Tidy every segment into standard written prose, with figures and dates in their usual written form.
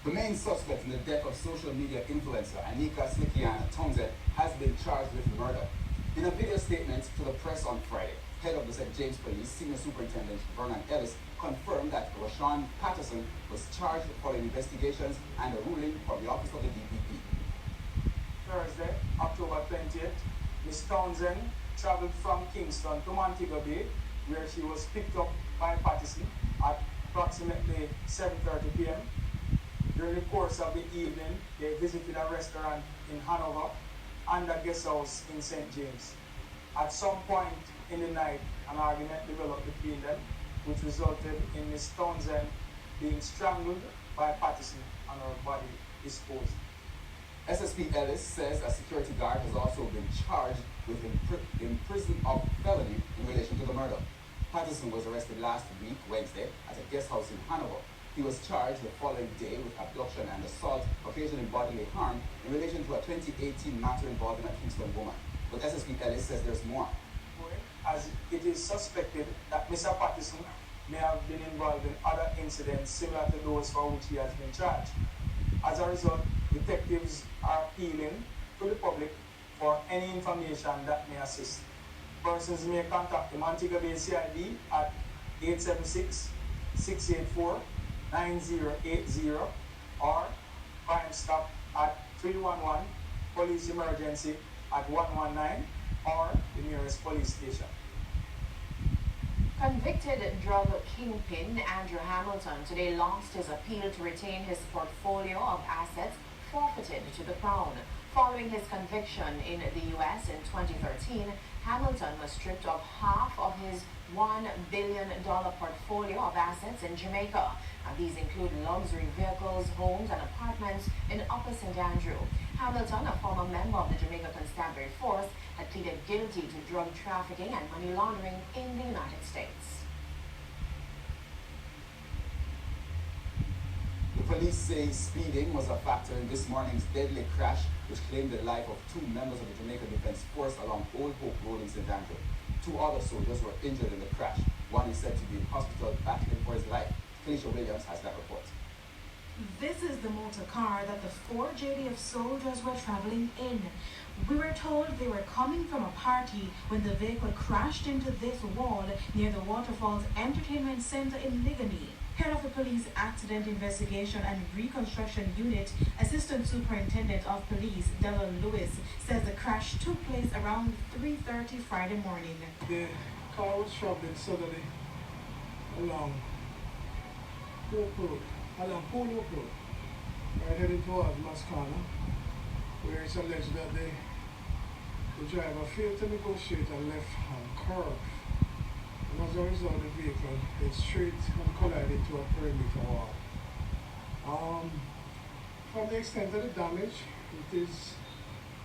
The main suspect in the death of social media influencer Anika Slikiana Townsend has been charged with murder. In a video statement to the press on Friday, head of the St. James Police Senior Superintendent Vernon Ellis confirmed that Rashawn Patterson was charged following investigations and a ruling from the Office of the DPP. Thursday, October 20th, Ms. Townsend traveled from Kingston to Montego Bay, where she was picked up by Patterson at approximately 7:30 p.m. During the course of the evening, they visited a restaurant in Hanover and a guest house in St. James. At some point in the night, an argument developed between them, which resulted in Ms. Townsend being strangled by Patterson and her body disposed. SSP Ellis says a security guard has also been charged with imprisonment of felony in relation to the murder. Patterson was arrested last week, Wednesday, at a guest house in Hanover. He was charged the following day with abduction and assault occasioning bodily harm in relation to a 2018 matter involving a Kingston woman. But SSP Ellis says there's more. As it is suspected that Mr. Patterson may have been involved in other incidents similar to those for which he has been charged. As a result, detectives are appealing to the public for any information that may assist. Persons may contact the Montego Bay CID at 876-684-9080 or Crime Stop at 311, Police Emergency at 119 or the nearest police station. Convicted drug kingpin Andrew Hamilton today lost his appeal to retain his portfolio of assets forfeited to the Crown. Following his conviction in the U.S. in 2013, Hamilton was stripped of half of his $1 billion portfolio of assets in Jamaica. These include luxury vehicles, homes, and apartments in Upper St. Andrew. Hamilton, a former member of the Jamaica Constabulary Force, had pleaded guilty to drug trafficking and money laundering in the United States. The police say speeding was a factor in this morning's deadly crash, which claimed the life of 2 members of the Jamaica Defense Force along Old Hope Road in St. Andrew. 2 other soldiers were injured in the crash. One is said to be in hospital battling for his life. Felicia Williams has that report. This is the motor car that the 4 JDF soldiers were traveling in. We were told they were coming from a party when the vehicle crashed into this wall near the Waterfalls Entertainment Center in Ligony. Head of the Police Accident Investigation and Reconstruction Unit, Assistant Superintendent of Police Della Lewis, says the crash took place around 3:30 Friday morning. The car was traveling southerly along Pool Road, right heading towards Mascana, where it's alleged that the driver failed to negotiate a left-hand curve. And as a result, the vehicle hit straight and collided to a perimeter wall. From the extent of the damage, it is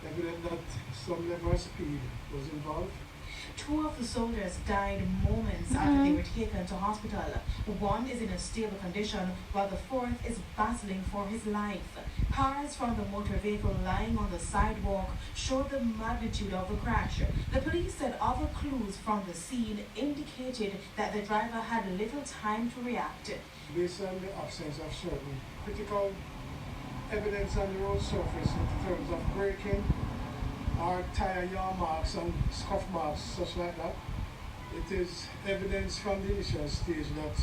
evident that some level of speed was involved. 2 of the soldiers died moments after they were taken to hospital. 1 is in a stable condition, while the 4th is battling for his life. Cars from the motor vehicle lying on the sidewalk showed the magnitude of the crash. The police said other clues from the scene indicated that the driver had little time to react. Based on the absence of certain critical evidence on the road surface in terms of braking, or tire yaw marks and scuff marks, such like that, it is evidence from the initial stage that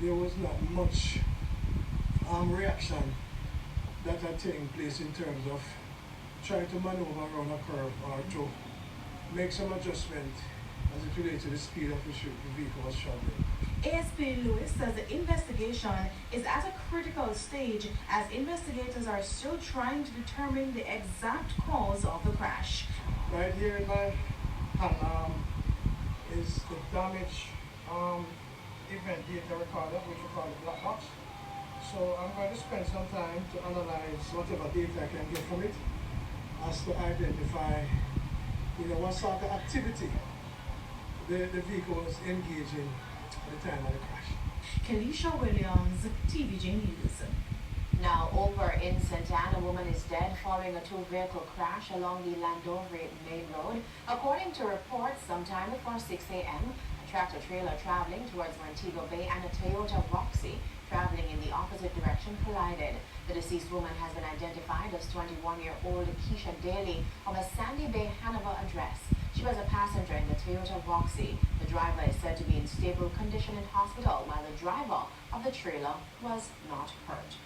there was not much reaction that had taken place in terms of trying to maneuver around a curve or to make some adjustment as it relates to the speed at which the vehicle was traveling. ASP Lewis says the investigation is at a critical stage as investigators are still trying to determine the exact cause of the crash. Right here in my hand is the damage event data recorder, which we call the black box. So I'm going to spend some time to analyze whatever data I can get from it as to identify what sort of activity the vehicle was engaging at the time of the crash. Kelisha Williams, TVJ News. Now over in St. Anne, a woman is dead following a 2-vehicle crash along the Landover Main Road. According to reports, sometime before 6 a.m., a tractor-trailer traveling towards Montego Bay and a Toyota Roxy traveling in the opposite direction collided. deceased woman has been identified as 21-year-old Keisha Daly of a Sandy Bay, Hanover address. She was a passenger in the Toyota Roxy. The driver is said to be in stable condition in hospital, while the driver of the trailer was not hurt.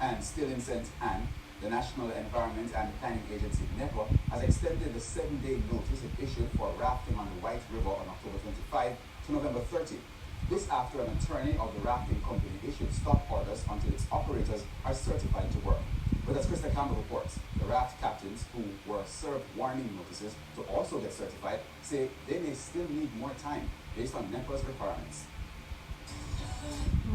And still in St. Anne, the National Environment and Planning Agency, NEPA, has extended the 7-day notice it issued for rafting on the White River on October 25 to November 30. This after an attorney of the rafting company issued stop orders until its operators are certified to work. But as Krista Campbell reports, the raft captains who were served warning notices to also get certified say they may still need more time based on NEPA's requirements.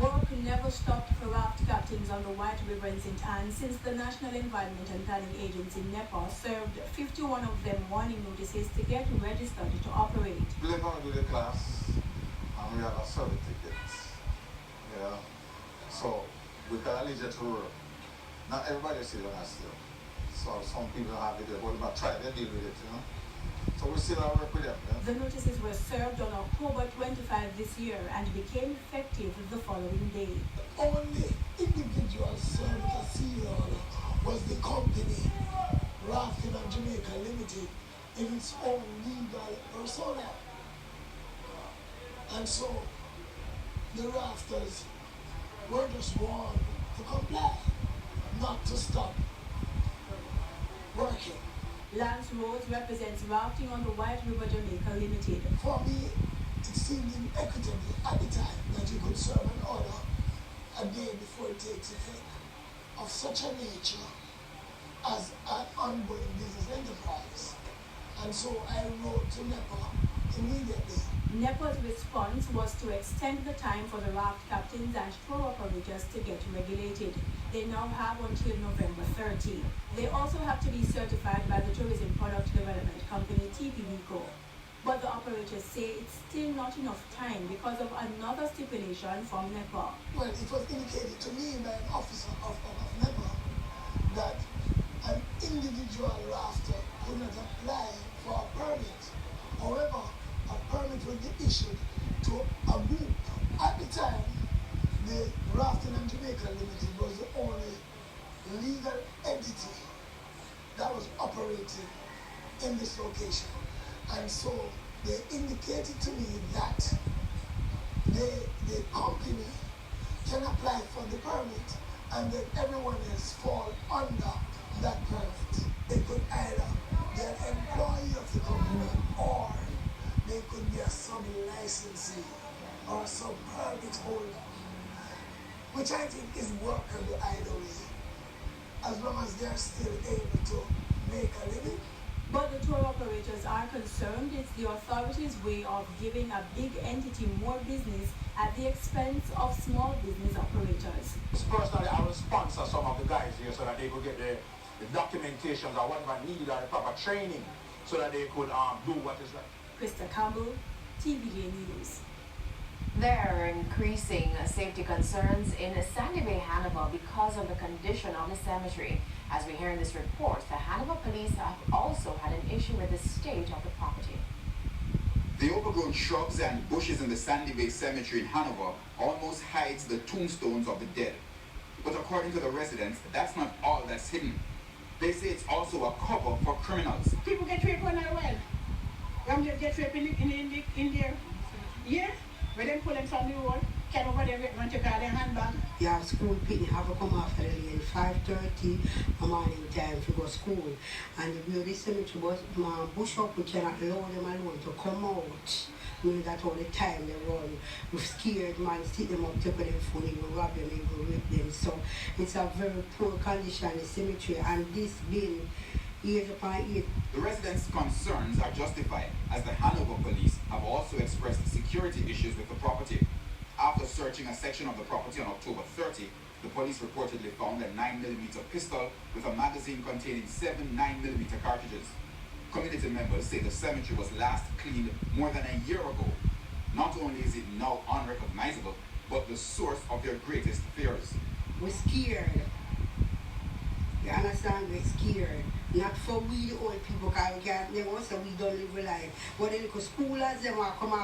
Work never stopped for raft captains on the White River in St. Anne since the National Environment and Planning Agency, NEPA, served 51 of them warning notices to get registered to operate. We're going to do the class, and we have a certificate. Yeah. So we can eligible to work. Not everybody is still has still. So some people have it, but we try to deal with it, you know. So we still have work with them. Yeah? The notices were served on October 25 this year and became effective the following day. The only individual served a seal order was the company, Rafting and Jamaica Limited, in its own legal persona. And so the rafters were just warned to comply, not to stop working. Lance Rhodes represents Rafting on the White River Jamaica Limited. For me, it seemed inequitable at the time that you could serve an order a day before it takes effect of such a nature as an ongoing business enterprise. And so I wrote to NEPA immediately. NEPA's response was to extend the time for the raft captains and tour operators to get regulated. They now have until November 30. They also have to be certified by the Tourism Product Development Company, TPDCO. But the operators say it's still not enough time because of another stipulation from NEPA. Well, it was indicated to me by an officer of NEPA that an individual rafter could not apply for a permit. However, a permit will be issued to a group. At the time, the Rafting and Jamaica Limited was the only legal entity that was operating in this location. And so they indicated to me that the company can apply for the permit and then everyone else fall under that permit. They could either be an employee of the company or they could be a sub-licensee or a sub-permit holder, which I think is workable either way, as long as they're still able to make a living. But the tour operators are concerned it's the authorities' way of giving a big entity more business at the expense of small business operators. Personally, I will sponsor some of the guys here so that they could get the documentations or whatever needed or the proper training so that they could do what is right. Krista Campbell, TVJ News. There are increasing safety concerns in Sandy Bay, Hanover because of the condition of the cemetery. As we hear in this report, the Hanover police have also had an issue with the state of the property. The overgrown shrubs and bushes in the Sandy Bay Cemetery in Hanover almost hides the tombstones of the dead. But according to the residents, that's not all that's hidden. They say it's also a cover for criminals. People get raped on our well. Them just get raped in there. Yeah? When they pull them from the road, can over there want to call their handbag. Yeah, school people have to come after the lane 5:30 morning time to go school. And the building cemetery was bush up, we cannot allow them alone to come out. You know that all the time they run. We're scared, man, sit them up, take them phone, even rob them, even rape them. So it's a very poor condition in the cemetery, and this been years upon years. The residents' concerns are justified, as the Hanover police have also expressed security issues with the property. After searching a section of the property on October 30, the police reportedly found a 9mm pistol with a magazine containing 7 9mm cartridges. Community members say the cemetery was last cleaned more than a year ago. Not only is it now unrecognizable, but the source of their greatest fears. We're scared. You understand? We're scared. Not for we the old people, because we can't, they won't say we don't live a life. But the little schoolers, they want to come off